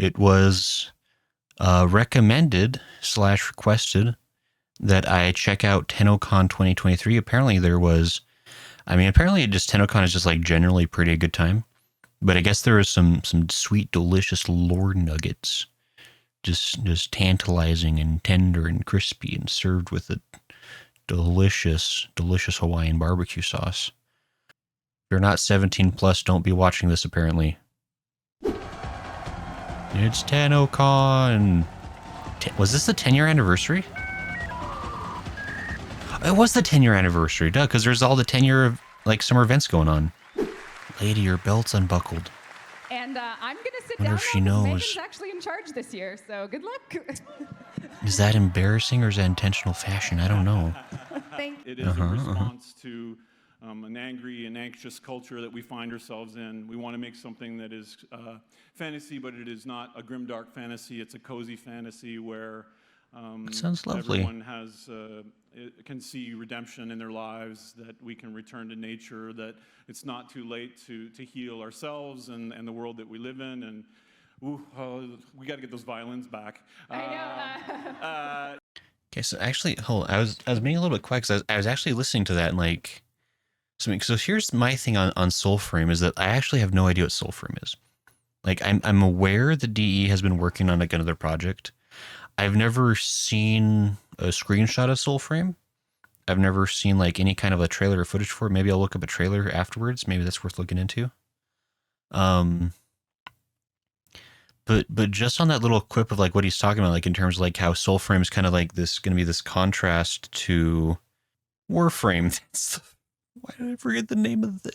It was recommended / requested that I check out TennoCon 2023. Apparently there was, apparently TennoCon is just like generally pretty a good time. But I guess there was some sweet, delicious lore nuggets. Just tantalizing and tender and crispy and served with a delicious Hawaiian barbecue sauce. If you're not 17 plus, don't be watching this apparently. It's TennoCon. Was this the 10-year anniversary? It was the 10-year anniversary, duh, because there's all the 10-year like summer events going on. Lady, your belt's unbuckled. And I'm going to sit Wonder down if she now knows. Megan's actually in charge this year, so good luck. Is that embarrassing or is that intentional fashion? I don't know. It is a response to an angry and anxious culture that we find ourselves in. We want to make something that is fantasy, but it is not a grimdark fantasy. It's a cozy fantasy where that sounds lovely. Everyone has can see redemption in their lives, that we can return to nature, that it's not too late to heal ourselves and the world that we live in. And we got to get those violins back. I know. Okay, so actually, hold on. I was being a little bit quiet because I was actually listening to that and like something. So here's my thing on Soulframe is that I actually have no idea what Soulframe is. Like I'm aware the DE has been working on like another project. I've never seen a screenshot of Soulframe. I've never seen like any kind of a trailer or footage for it. Maybe I'll look up a trailer afterwards. Maybe that's worth looking into. But just on that little quip of like what he's talking about, like in terms of like how Soulframe is kind of like this going to be this contrast to Warframe. Why did I forget the name of the?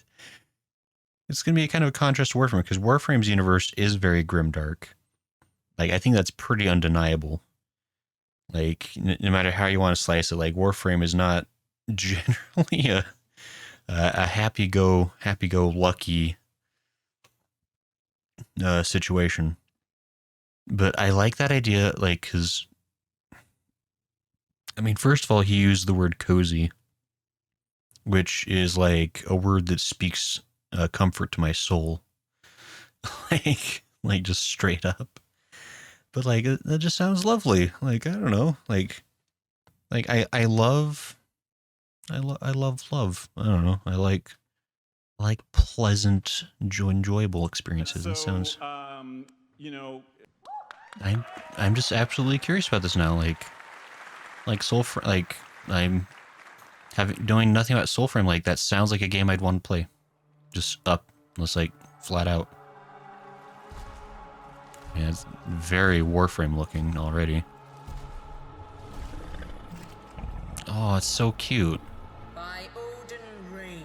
It's going to be a kind of a contrast to Warframe because Warframe's universe is very grimdark. Like I think that's pretty undeniable. Like no matter how you want to slice it, like Warframe is not generally a happy-go-lucky situation. But I like that idea, like, because, first of all, he used the word cozy, which is like a word that speaks comfort to my soul. like just straight up. But like that just sounds lovely. Like I don't know. Like I love love. I don't know. I like pleasant, enjoyable experiences. So, This sounds. you know, I'm just absolutely curious about this now. Like Soulframe. Like I'm doing nothing about Soulframe. Like that sounds like a game I'd want to play. Just like flat out. Yeah, it's very Warframe looking already. Oh, it's so cute. By Odin reign,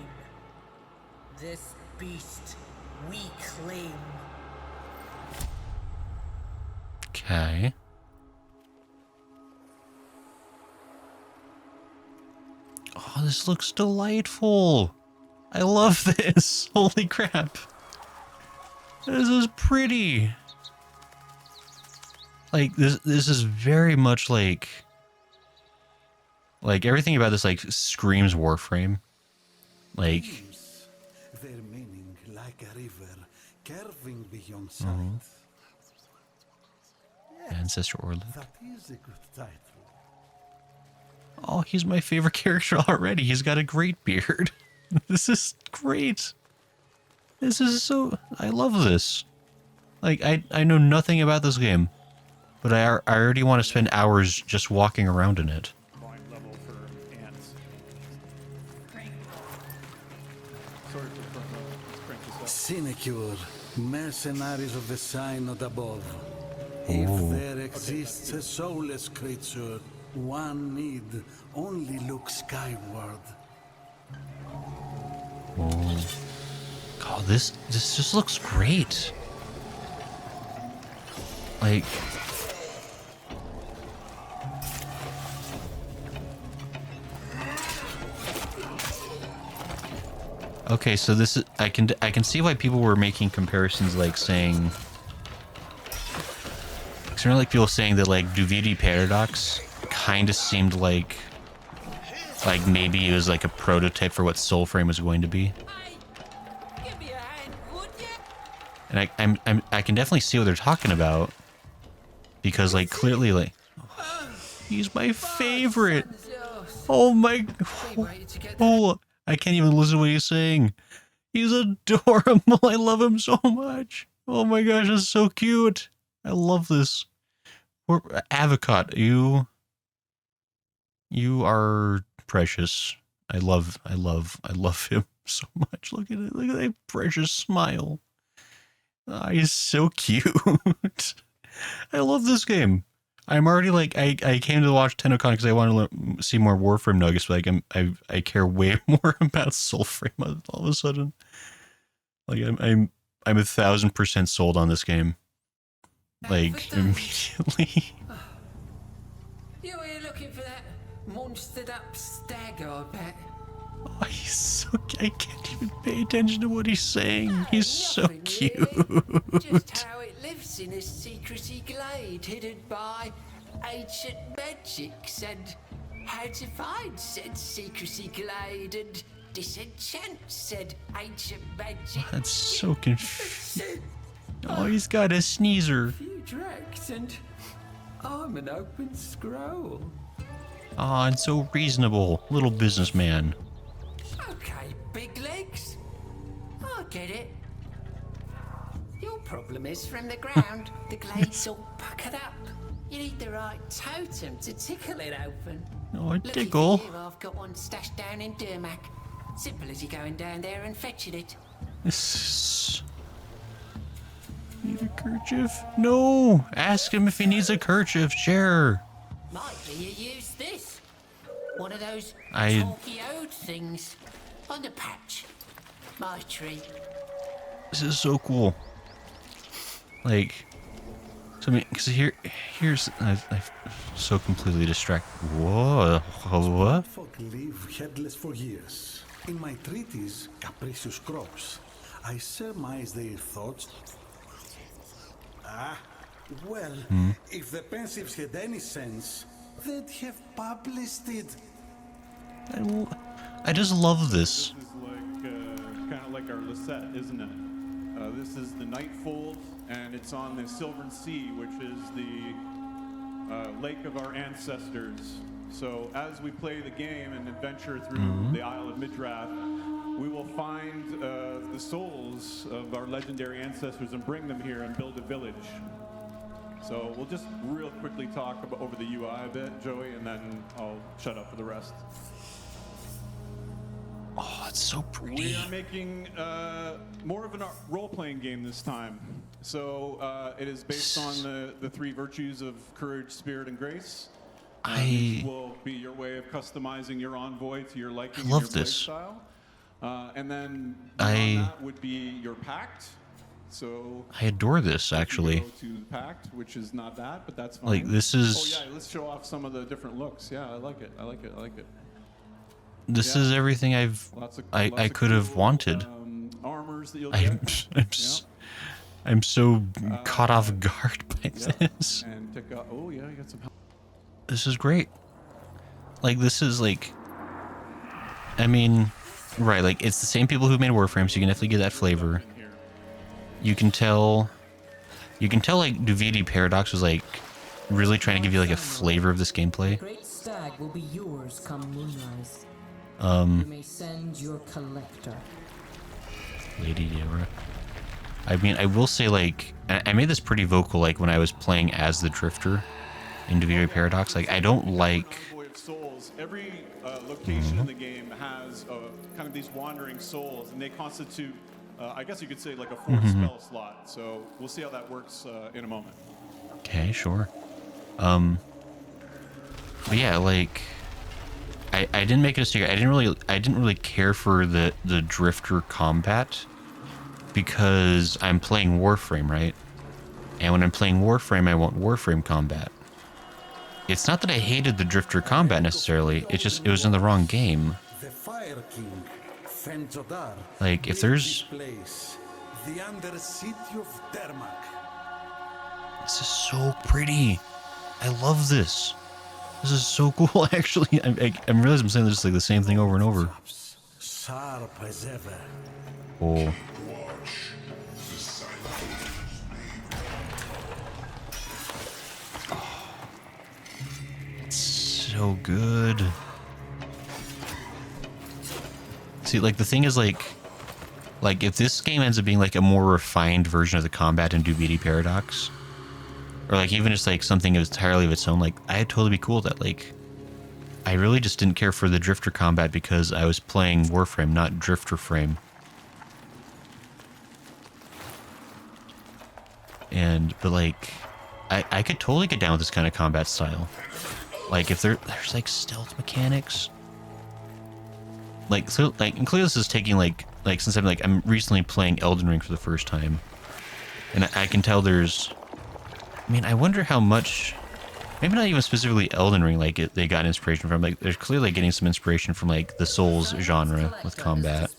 this beast we claim. Okay. Oh, this looks delightful. I love this. Holy crap. This is pretty. Like this is very much like everything about this like screams Warframe. Like their meaning like a river curving beyond sight. Ancestor Orlid. That is a good title. Oh, he's my favorite character already. He's got a great beard. This is great. This is so... I love this. Like, I know nothing about this game, but I already want to spend hours just walking around in it. level for ants. Sorry for let's crank this up. Sinecure, mercenaries of the sign not above. If there exists a soulless creature, one need only look skyward. Oh, this just looks great. Like, okay, so this is I can see why people were making comparisons, like saying, it's really like people saying that like Duvidi Paradox kind of seemed like maybe it was like a prototype for what Soulframe was going to be. And I can definitely see what they're talking about. Because, like, clearly, like, he's my favorite. Oh my, oh, I can't even listen to what he's saying. He's adorable. I love him so much. Oh my gosh, that's so cute. I love this. Avocot, you are precious. I love him so much. Look at it. Look at that precious smile. Oh, he's so cute. I love this game. I'm already like I came to watch TennoCon because I want to see more Warframe nuggets, but like I care way more about Soulframe all of a sudden. Like I'm 1,000% sold on this game. Like immediately. You're here looking for that monstered up stag, I bet. Oh, he's so. I can't even pay attention to what he's saying. He's so Nothing cute. really. Just how it lives in a secrecy glade hidden by ancient magics and how to find said secrecy glade and disenchant said ancient magic. That's so confusing. Oh, he's got a sneezer. Few drakes and I'm an open scroll. Oh, and so reasonable. Little businessman. Okay, big legs. I get it. Your problem is from the ground, the glade's all puckered up. You need the right totem to tickle it open. Oh, a Lucky tickle. for you, I've got one stashed down in Durmac. Simple as you going down there and fetching it. Need a kerchief? No! Ask him if he needs a kerchief, sure. Might be you use this. One of those I- talky ode things. On the patch. My treat. This is so cool. Like, so I mean, because here's I've so completely distracted. Whoa, what? Folk live headless for years. In my treatise, Capricious Crops, I surmise their thoughts. Well, if the pensives had any sense, they'd have published it. I just love This this. is like kind of like our Lisette, isn't it? This is the Nightfold, and it's on the Silvern Sea, which is the lake of our ancestors. So as we play the game and adventure through the Isle of Midrath, we will find the souls of our legendary ancestors and bring them here and build a village. So we'll just real quickly talk about over the UI a bit, Joey, and then I'll shut up for the rest. Oh, it's so pretty. We are making more of a role-playing game this time. So it is based on the three virtues of courage, spirit, and grace. Which will be your way of customizing your envoy to your liking and love your play this. style. And then beyond that would be your pact. So I adore this, actually. go to the pact, which is not that, but that's fine. Like, this is- Oh yeah, let's show off some of the different looks. Yeah, I like it. I like it. I like it. This Yeah. is everything Lots of I lots of could have cool, wanted. Armors that you'll I'm get. I'm so caught off guard by Yeah. this. And take out. Oh yeah, you got some. This is great. Like, this is like, I mean, right, like, it's the same people who made Warframe, so you can definitely get that flavor. In here. You can tell like Duvidi Paradox was like really trying to give you like a flavor of this gameplay. Great stag will be yours come moonrise. You may send your collector. Lady Deora. I mean, I will say, like, I made this pretty vocal, like, when I was playing as the Drifter in Duvidi Paradox. Like, I don't like... Envoy of Souls. Every location in the game has kind of these wandering souls, and they constitute, I guess you could say, like a fourth spell slot. So we'll see how that works in a moment. Okay, sure. But yeah, like, I didn't make it a secret. I didn't really care for the Drifter combat because I'm playing Warframe, right? And when I'm playing Warframe, I want Warframe combat. It's not that I hated the Drifter combat necessarily. It was in the wrong game. The Fire King, Fenjodar, Like, if built there's... this place, the Undercity of Dermak. This is so pretty. I love this. This is so cool, actually. I'm realizing I'm saying this like the same thing over and over. Sharp as ever. Oh. so good. See, like, the thing is, like if this game ends up being like a more refined version of the combat in Dubiety Paradox, or like even just like something entirely of its own, like I'd totally be cool with that. Like, I really just didn't care for the drifter combat because I was playing Warframe, not Drifterframe. But like, I could totally get down with this kind of combat style. Like, if there's like stealth mechanics. Like, so, like, and clearly this is taking like since I'm recently playing Elden Ring for the first time, and I can tell there's, I mean, I wonder how much, maybe not even specifically Elden Ring, like they got inspiration from. Like, there's clearly like, getting some inspiration from like the Souls genre with combat.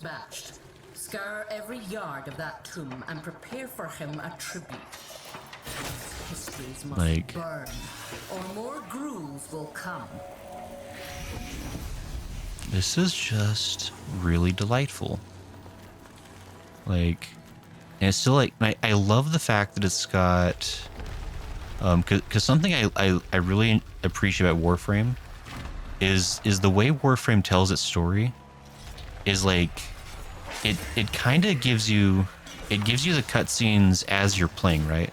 Scour every yard of that tomb and prepare for him a tribute. Histories must Like, burn, or more grooves will come. This is just really delightful. Like, and it's still like, I love the fact that it's got, cause something I really appreciate about Warframe is the way Warframe tells its story is like, it kind of gives you the cutscenes as you're playing, right?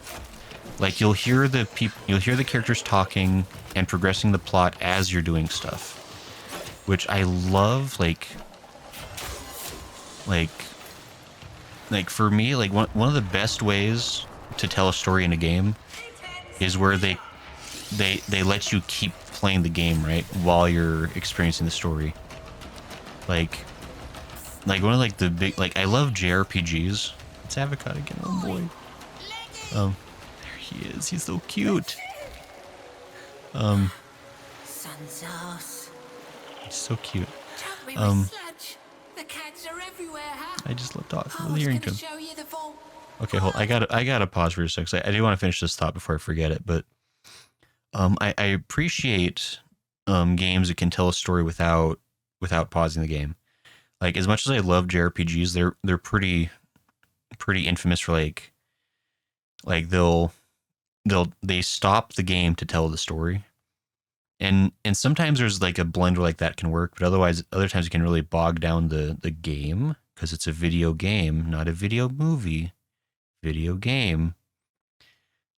Like, you'll hear the characters talking and progressing the plot as you're doing stuff, which I love. Like for me, like one of the best ways to tell a story in a game is where they let you keep playing the game, right, while you're experiencing the story. Like one of like the big, like, I love JRPGs. It's Avocado again, oh boy. There he is. He's so cute. Sunsos. He's so cute. Help me with sludge. The cats are everywhere, huh? I just love talking, I love was hearing gonna to him. show you the vault. Okay, hold. I gotta pause for a second. I do want to finish this thought before I forget it. But I appreciate games that can tell a story without pausing the game. Like, as much as I love JRPGs, they're pretty infamous for like they stop the game to tell the story. And sometimes there's like a blend where like that can work, but other times it can really bog down the game because it's a video game, not a video movie. Video game.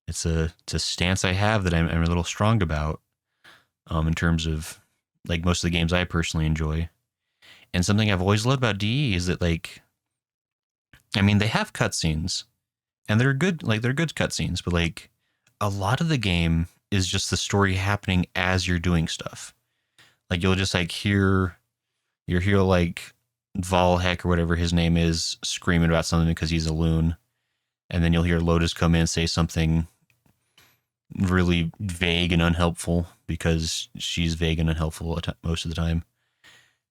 It's a stance I have that I'm a little strong about, in terms of like most of the games I personally enjoy. And something I've always loved about DE is that, like, I mean, they have cutscenes, and they're good cutscenes, but like a lot of the game is just the story happening as you're doing stuff. Like, you'll just like hear like Valhek or whatever his name is screaming about something because he's a loon. And then you'll hear Lotus come in and say something really vague and unhelpful because she's vague and unhelpful most of the time.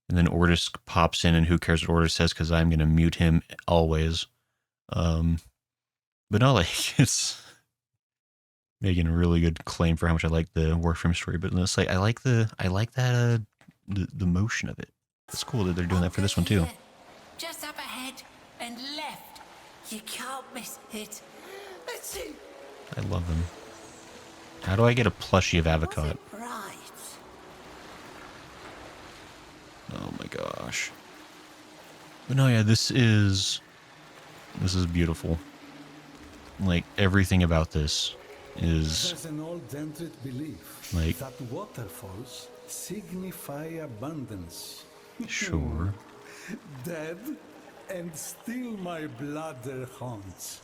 And then Ortis pops in, and who cares what Ortis says because I'm going to mute him always. But no, like, it's making a really good claim for how much I like the Warframe story. But it's like, I like that the motion of it. It's cool that they're doing that for this one too. Just up ahead and left. You can't miss it. That's it. I love them. How do I get a plushie of Avocado? Right. Oh my gosh. But no, yeah, this is beautiful. Like, everything about this is There's an old Dendrit belief like, that waterfalls signify abundance. sure. Dead, and still my bladder haunts.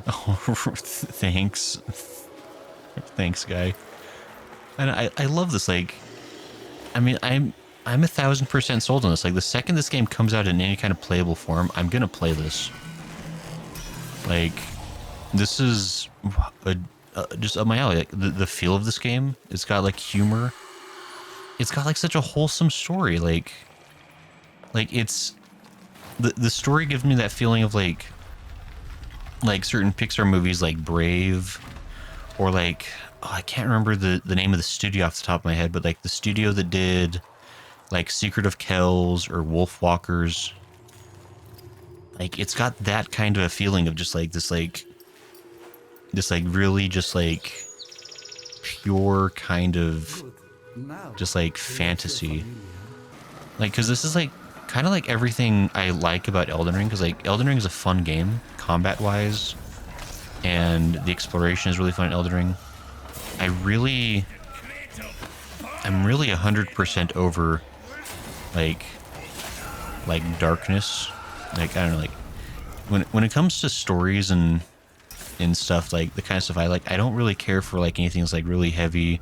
Oh, thanks. Thanks, guy. And I love this. Like, I mean, I'm 1000% sold on this. Like, the second this game comes out in any kind of playable form, I'm gonna play this. Like, this is just up my alley. Like, the feel of this game, it's got like humor. It's got like such a wholesome story. Like it's the story gives me that feeling of like certain Pixar movies like Brave, or like, oh, I can't remember the name of the studio off the top of my head, but like the studio that did like Secret of Kells or Wolf Walkers. Like, it's got that kind of a feeling of just like this really just like pure kind of just like fantasy. Like, because this is like kind of like everything I like about Elden Ring, because like Elden Ring is a fun game combat wise, and the exploration is really fun in Elden Ring. I'm really 100% over like darkness. Like, I don't know, like when it comes to stories and stuff, like the kind of stuff I like, I don't really care for like anything that's like really heavy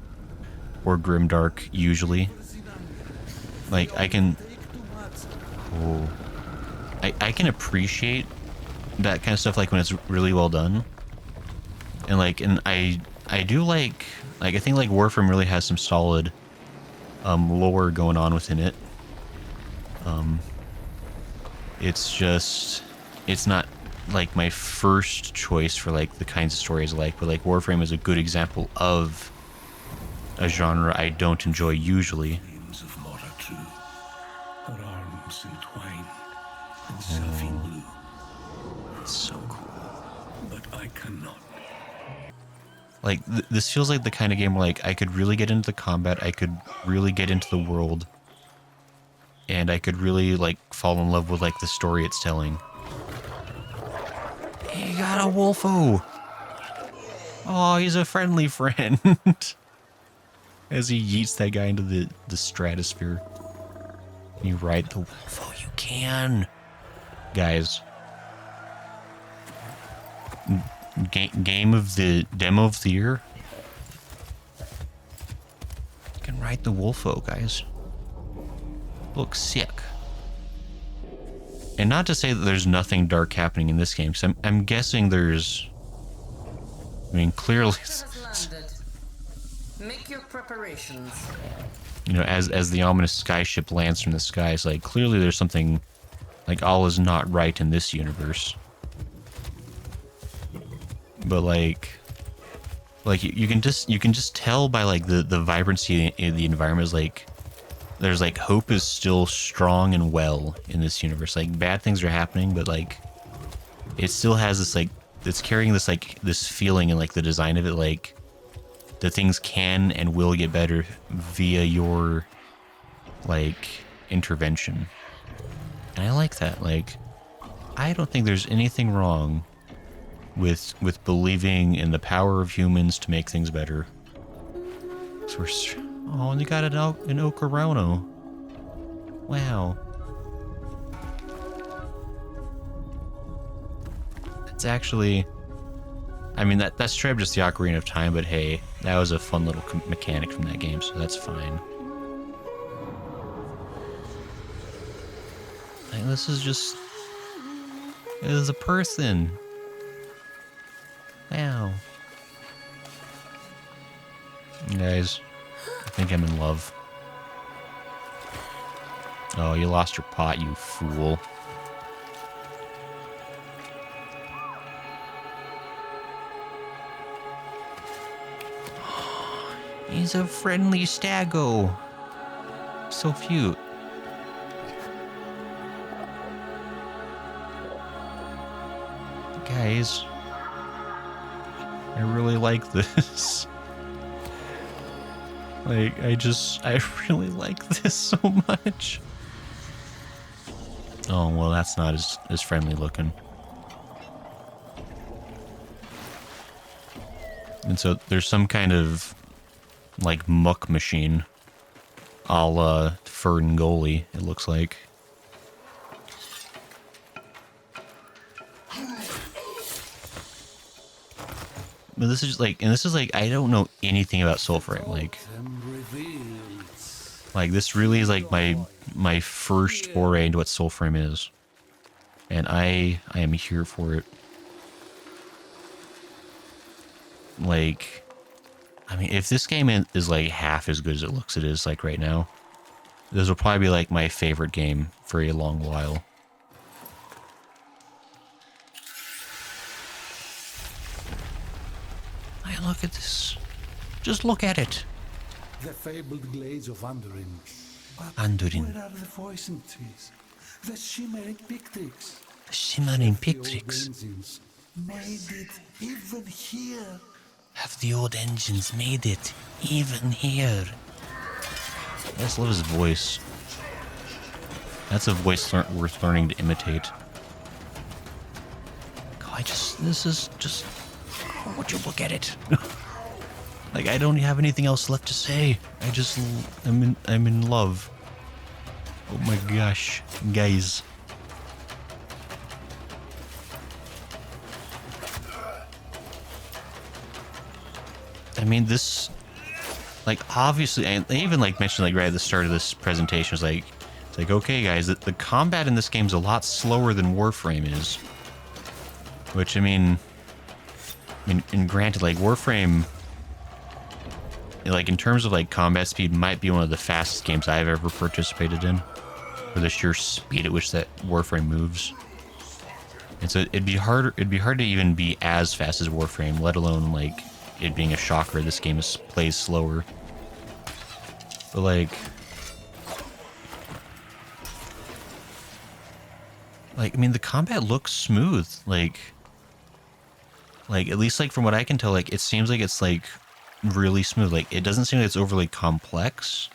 or grimdark usually. Like I can appreciate that kind of stuff like when it's really well done. And like, and I do like I think like Warframe really has some solid lore going on within it. It's just, it's not like my first choice for like the kinds of stories I like, but like Warframe is a good example of a genre I don't enjoy usually. Of Mora too. Her arms entwined in surfing blue. It's so cool. But I cannot. Like, this feels like the kind of game where like I could really get into the combat, I could really get into the world, and I could really like fall in love with like the story it's telling. He got a wolfo! Oh, he's a friendly friend. As he yeets that guy into the stratosphere. You ride the wolfo, you can. Guys. Game of the demo of the year. You can ride the wolfo, guys. Looks sick. And not to say that there's nothing dark happening in this game, because I'm guessing there's... I mean, clearly... Make your preparations. You know, as the ominous skyship lands from the skies, like, clearly there's something... Like, all is not right in this universe. But, like... Like, you can just tell by, like, the vibrancy in the environment is, like... There's like hope is still strong and well in this universe. Like bad things are happening, but like it still has this like it's carrying this like this feeling and like the design of it like that things can and will get better via your like intervention. And I like that. Like I don't think there's anything wrong with believing in the power of humans to make things better. So we're oh, and you got an Ocarona. Wow. It's actually... I mean, that's straight up just the Ocarina of Time, but hey, that was a fun little mechanic from that game, so that's fine. Like, this is just... It is a person. Wow. Guys... I think I'm in love. Oh, you lost your pot, you fool. He's a friendly staggo. So cute. Guys, I really like this. Like, I really like this so much. Oh, well, that's not as friendly looking. And so there's some kind of, like, muck machine a la Ferngully, it looks like. But this is like, and this is like, I don't know anything about Soulframe. Like this really is like my first foray into what Soulframe is, and I am here for it. Like, I mean, if this game is like half as good as it looks, it is like right now, this will probably be like my favorite game for a long while. Look at this. Just look at it. The fabled glades of Andurin. But Andurin. where are the voicing trees? The shimmering pictrix. The shimmering pictrix. Made it even here. Have the old engines made it? Even here? I just love his voice. That's a voice worth learning to imitate. Oh, this is just... Oh, would you look at it? Like, I don't have anything else left to say. I'm in love. Oh my gosh, guys. I mean, this, like, obviously, and they even, like, mentioned, like, right at the start of this presentation, it's like, okay, guys, the combat in this game is a lot slower than Warframe is. Which, I mean, and granted, like, Warframe, like, in terms of, like, combat speed, might be one of the fastest games I've ever participated in. For the sheer speed at which that Warframe moves. And so it'd be hard to even be as fast as Warframe, let alone, like, it being a shocker this game plays slower. But like I mean, the combat looks smooth. Like at least, like, from what I can tell, like, it seems like it's, like, really smooth. Like, it doesn't seem like it's overly complex.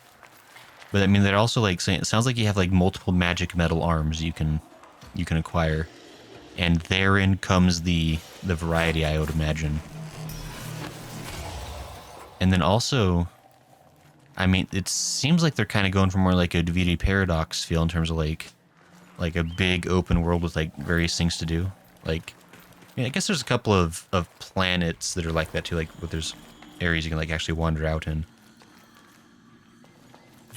But I mean, they're also, like, saying, it sounds like you have, like, multiple magic metal arms you can acquire. And therein comes the variety, I would imagine. And then also, I mean, it seems like they're kind of going for more like a DVD Paradox feel in terms of like a big open world with, like, various things to do. Like, I guess there's a couple of planets that are like that too, like, where there's areas you can, like, actually wander out in.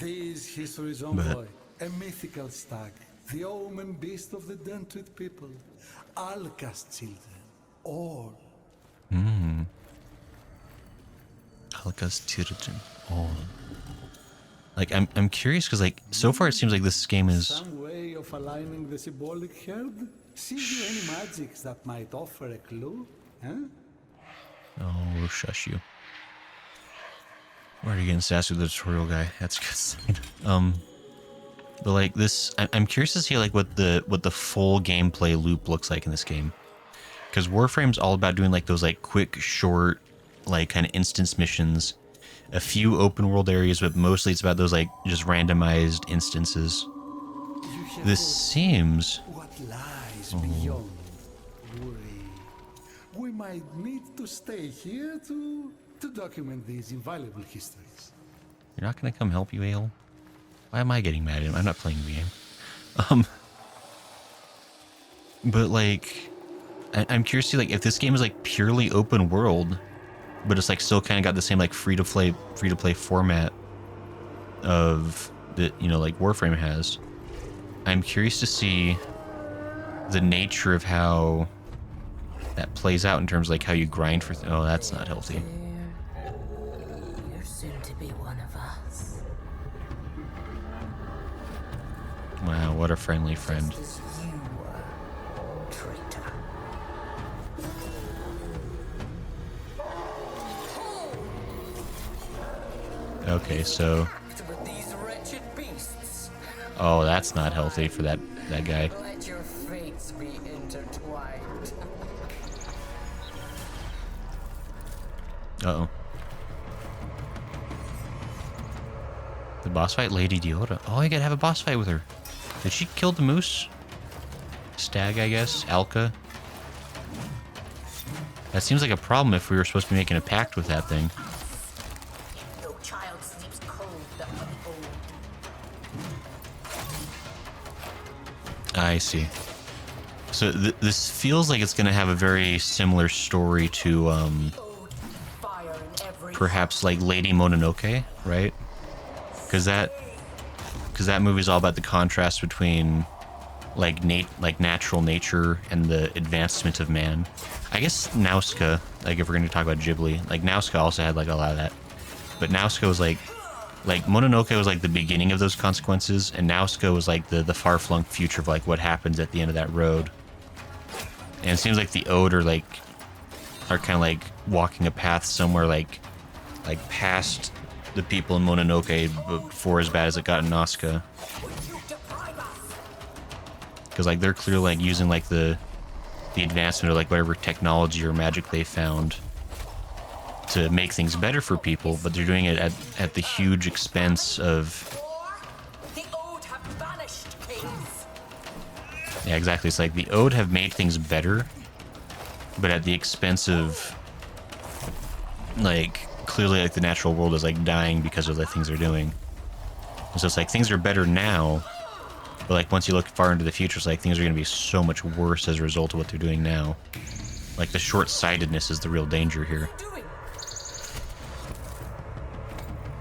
This history's envoy, a mythical stag, the omen beast of the Dentwith people, Alka's children, all. Alka's children, all. Like, I'm curious because, like, so far it seems like this game is... Some way of aligning the symbolic herd? See you any magics that might offer a clue, huh? Oh, shush you. Why are you getting sassy with the tutorial guy? That's good. But like this, I'm curious to see, like, what the full gameplay loop looks like in this game, because Warframe's all about doing, like, those, like, quick, short, like, kind of instance missions, a few open world areas, but mostly it's about those, like, just randomized instances. This seems... What lies beyond? We might need to stay here to document these invaluable histories. You're not gonna come help you, Ale? Why am I getting mad at him? I'm not playing the game. But, like, I'm curious to see, like, if this game is, like, purely open world, but it's, like, still kind of got the same, like, free to play format of that, you know, like Warframe has. I'm curious to see the nature of how that plays out in terms of, like, how you grind for. Oh, that's not healthy. You're soon to be one of us. Wow, what a friendly friend. Just as you were, traitor. Okay, so... With these wretched beasts. Oh, that's not healthy for that guy. Let your fates be intertwined. Uh-oh. The boss fight, Lady Diora. Oh, I gotta have a boss fight with her. Did she kill the moose? Stag, I guess? Alka? That seems like a problem if we were supposed to be making a pact with that thing. No child sleeps cold that old. I see. So this feels like it's gonna have a very similar story to, Fire in every perhaps like Lady Mononoke, right? Because that movie's all about the contrast between like natural nature and the advancement of man. I guess Nausicaa, like, if we're going to talk about Ghibli, like, Nausicaa also had, like, a lot of that. But Nausicaa was like Mononoke was like the beginning of those consequences, and Nausicaa was like the far-flung future of, like, what happens at the end of that road. And it seems like the Ode are kind of like walking a path somewhere like past the people in Mononoke before as bad as it got in Nausicaa. Because, like, they're clearly, like, using, like, the advancement of, like, whatever technology or magic they found to make things better for people, but they're doing it at the huge expense of... The old have banished kings. Yeah, exactly. It's like the Ode have made things better, but at the expense of, like, clearly, like, the natural world is, like, dying because of the things they're doing. And so it's like, things are better now, but, like, once you look far into the future, it's like, things are going to be so much worse as a result of what they're doing now. Like, the short-sightedness is the real danger here.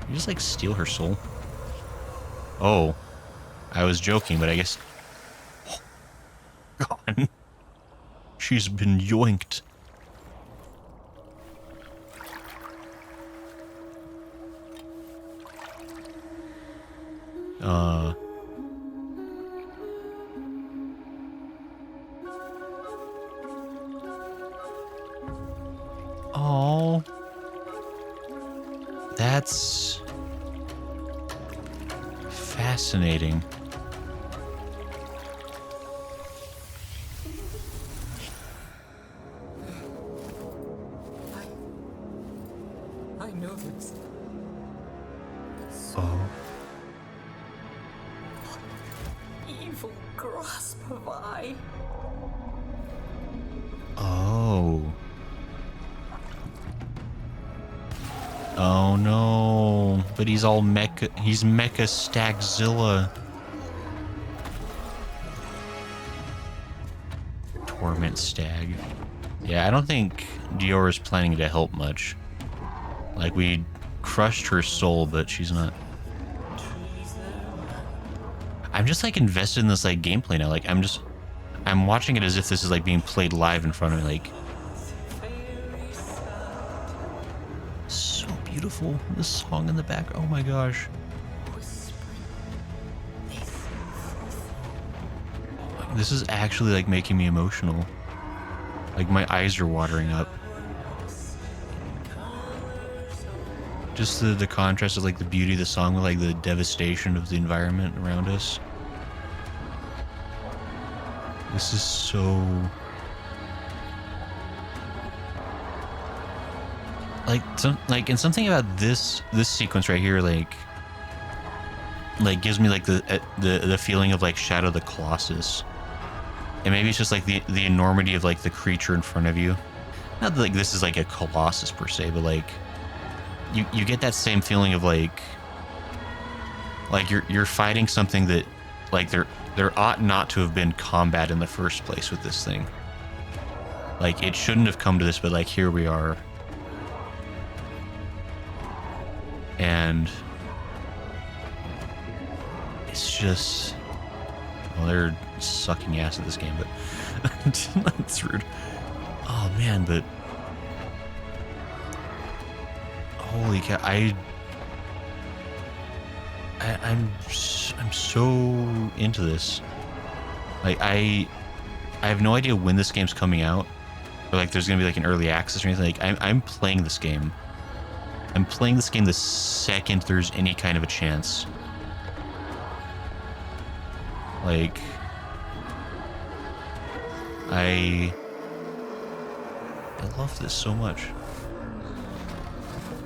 You just, like, steal her soul? Oh. I was joking, but I guess... Gone. She's been yoinked. Oh. That's fascinating. I know this. Oh. Evil grasp have I. Oh. Oh no. But he's all mecha. He's Mecha Stagzilla. Torment Stag. Yeah, I don't think Dior is planning to help much. Like, we crushed her soul, but she's not. I'm just, like, invested in this, like, gameplay now. Like, I'm watching it as if this is, like, being played live in front of me. Like, so beautiful. This song in the back. Oh my gosh. This is actually, like, making me emotional. Like, my eyes are watering up. Just the contrast of, like, the beauty of the song with, like, the devastation of the environment around us. This is so... and something about this sequence right here, like gives me, like, the feeling of, like, Shadow of the Colossus. And maybe it's just, like, the enormity of, like, the creature in front of you. Not that, like, this is, like, a Colossus per se, but, like, you get that same feeling of, like you're fighting something that, like, there ought not to have been combat in the first place with this thing. Like, it shouldn't have come to this, but, like, here we are. And it's just... Well, they're sucking ass at this game, but... That's rude. Oh, man, but... Holy cow, I'm so into this. Like, I have no idea when this game's coming out, or, like, there's gonna be, like, an early access or anything. Like, I'm playing this game. I'm playing this game the second there's any kind of a chance. Like, I love this so much.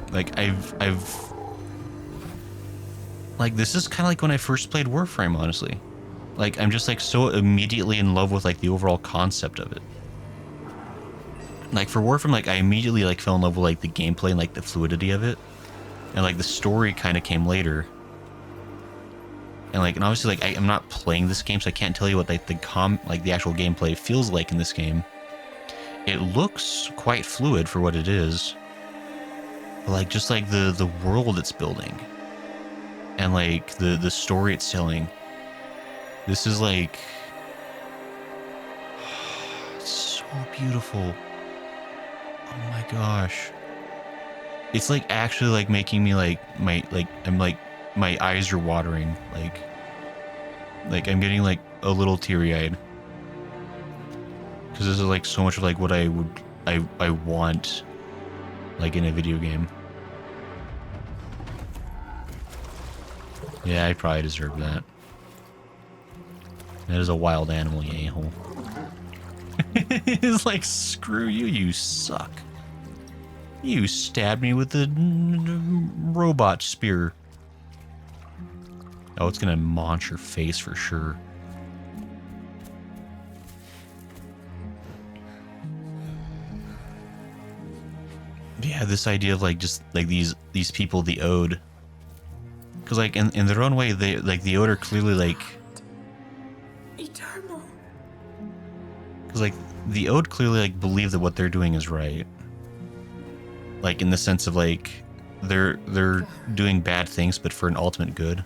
Like, like, this is kind of like when I first played Warframe, honestly. Like, I'm just, like, so immediately in love with, like, the overall concept of it. Like, for Warframe, like, I immediately, like, fell in love with, like, the gameplay and, like, the fluidity of it. And, like, the story kind of came later. And, like, and obviously, like, I'm not playing this game, so I can't tell you what, like, the actual gameplay feels like in this game. It looks quite fluid for what it is. But, like, just, like, the world it's building. And, like, the story it's telling. This is, like... It's so beautiful. Oh my gosh. It's, like, actually, like, making me, like, my eyes are watering. Like, I'm getting, like, a little teary-eyed. Because this is, like, so much of, like, what I want, like, in a video game. Yeah, I probably deserve that. That is a wild animal, you a-hole. It's like, screw you, you suck. You stabbed me with the robot spear. Oh, it's gonna maunch your face for sure. Yeah, this idea of like just like these people, the Ode, because like in their own way, they like the Ode are clearly like Eternal. because like the Ode clearly like believe that what they're doing is right. Like in the sense of like they're doing bad things, but for an ultimate good.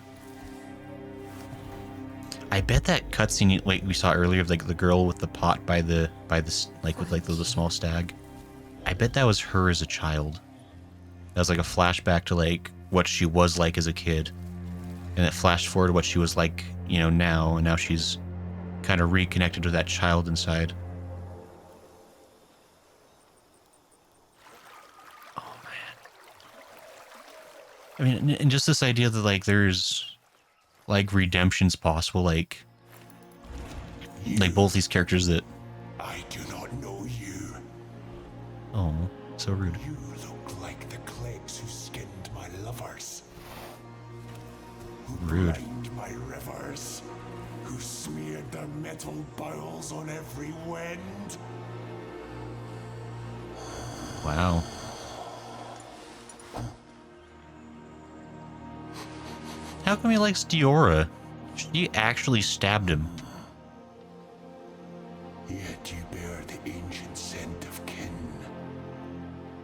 I bet that cutscene like we saw earlier of like the girl with the pot by the like with like the small stag. I bet that was her as a child. That was like a flashback to like what she was like as a kid, and it flashed forward to what she was like, you know, now, and now she's kind of reconnected with that child inside. Oh man. I mean, and just this idea that like there's like redemption's possible, like both these characters that I do not know you. oh, so rude. You look like the clegs who skinned my lovers, who Rude. brine my rivers, who smeared their metal bowels on every wind. Wow. How come he likes Diora? She actually stabbed him. Yet you bear the ancient scent of kin.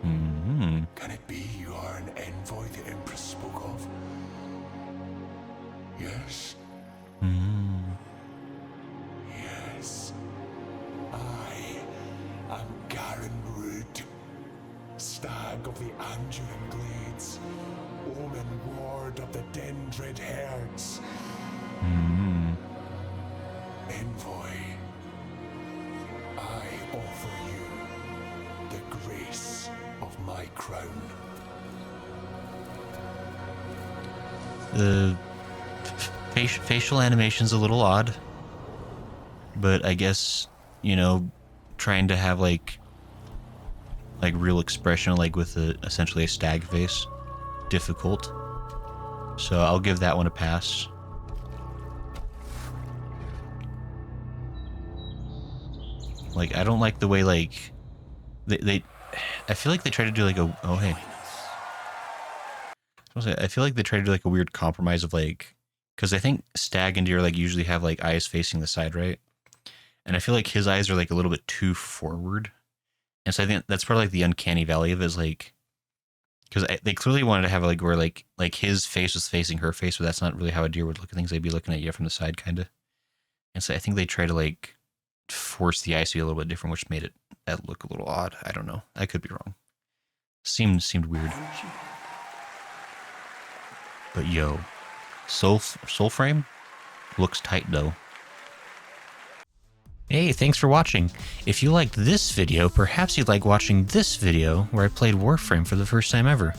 Mm-hmm. Can it be you are an envoy the Empress spoke of? Yes? Mm. Yes. I am Garen Rood, stag of the Anduin Glades, omen ward of the Dendrid herds. Mm. Envoy, I offer you the grace of my crown. The facial animation's a little odd, but I guess, you know, trying to have like real expression, like with essentially a stag face, difficult. So I'll give that one a pass. Like, I don't like the way like they I feel like they try to do like a oh hey. I feel like they try to do like a weird compromise of like, because I think stag and deer like usually have like eyes facing the side, right? And I feel like his eyes are like a little bit too forward, and so I think that's probably like the uncanny valley of it, is like, because they clearly wanted to have like where like his face was facing her face, but that's not really how a deer would look at things. They'd be looking at you from the side, kind of. And so I think they try to like force the eyes to be a little bit different, which made that look a little odd. I don't know. I could be wrong. Seemed weird. But yo, Soulframe looks tight though. Hey, thanks for watching. If you liked this video, perhaps you'd like watching this video where I played Warframe for the first time ever.